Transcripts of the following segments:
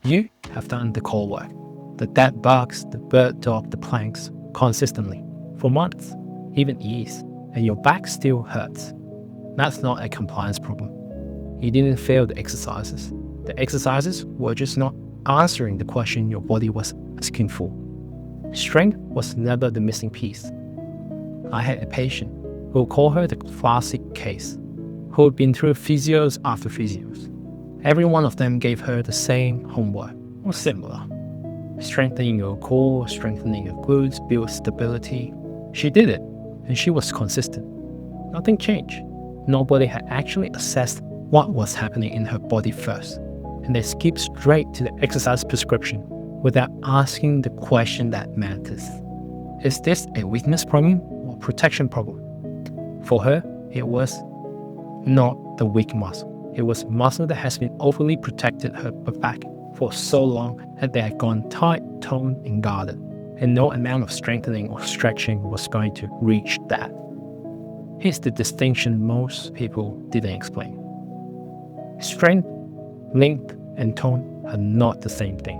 You have done the core work, the dead bugs, the bird dog, the planks, consistently, for months, even years, and your back still hurts. That's not a compliance problem. You didn't fail the exercises. The exercises were just not answering the question your body was asking for. Strength was never the missing piece. I had a patient, we'll call her the classic case, who had been through physios after physios. Every one of them gave her the same homework, or similar. Strengthening your core, strengthening your glutes, build stability. She did it, and she was consistent. Nothing changed. Nobody had actually assessed what was happening in her body first, and they skipped straight to the exercise prescription without asking the question that matters. Is this a weakness problem or protection problem? For her, it was not the weak muscle. It was muscle that has been overly protected her back for so long that they had gone tight, toned, and guarded, and no amount of strengthening or stretching was going to reach that. Here's the distinction most people didn't explain. Strength, length, and tone are not the same thing.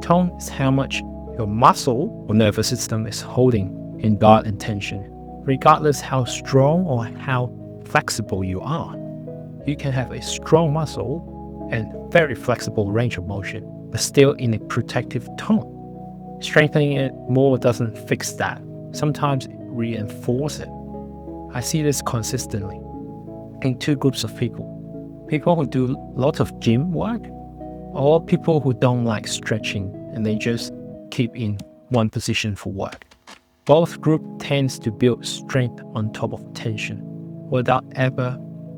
Tone is how much your muscle or nervous system is holding in guard and tension, regardless how strong or how flexible you are. You can have a strong muscle and very flexible range of motion, but still in a protective tone. Strengthening it more doesn't fix that. Sometimes it reinforces it. I see this consistently in two groups of people. People who do lots of gym work, or people who don't like stretching and they just keep in one position for work. Both groups tends to build strength on top of tension without ever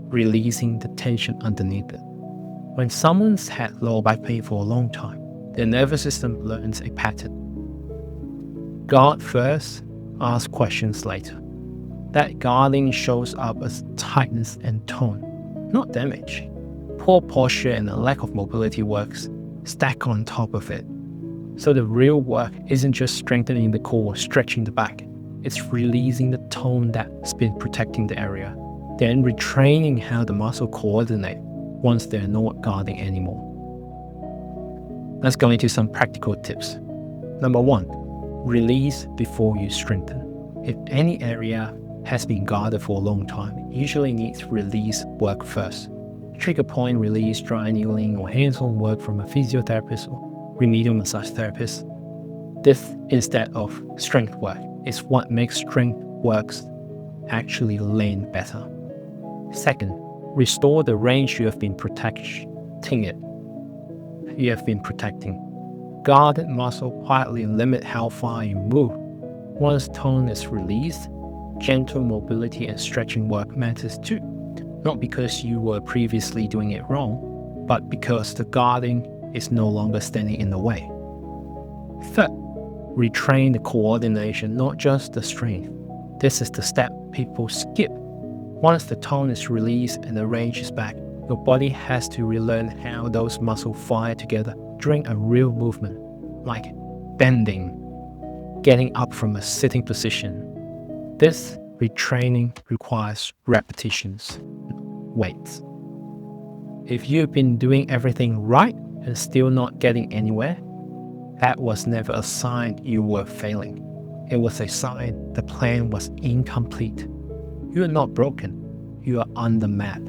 releasing the tension underneath it. When someone's had low back pain for a long time, their nervous system learns a pattern. Guard first, ask questions later. That guarding shows up as tightness and tone, not damage. Poor posture and a lack of mobility works stack on top of it. So the real work isn't just strengthening the core or stretching the back. It's releasing the tone that's been protecting the area, then retraining how the muscle coordinate once they're not guarding anymore. Let's go into some practical tips. Number 1, release before you strengthen. If any area has been guarded for a long time, it usually needs release work first. Trigger point release, dry needling, or hands-on work from a physiotherapist or remedial massage therapist. This, instead of strength work, is what makes strength works actually land better. Second, restore the range you have been protecting. Guarded muscle quietly limit how far you move. Once tone is released, gentle mobility and stretching work matters too. Not because you were previously doing it wrong, but because the guarding is no longer standing in the way. Third, retrain the coordination, not just the strength. This is the step people skip. Once the tone is released and the range is back, your body has to relearn how those muscles fire together during a real movement, like bending, getting up from a sitting position. This retraining requires repetitions, weights. If you've been doing everything right and still not getting anywhere, that was never a sign you were failing. It was a sign the plan was incomplete. You are not broken, you are on the map.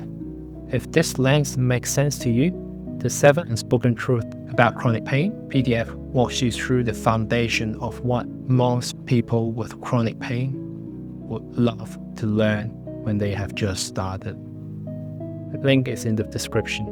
If this lens makes sense to you, the 7 Unspoken Truth About Chronic Pain PDF walks you through the foundation of what most people with chronic pain would love to learn when they have just started. The link is in the description.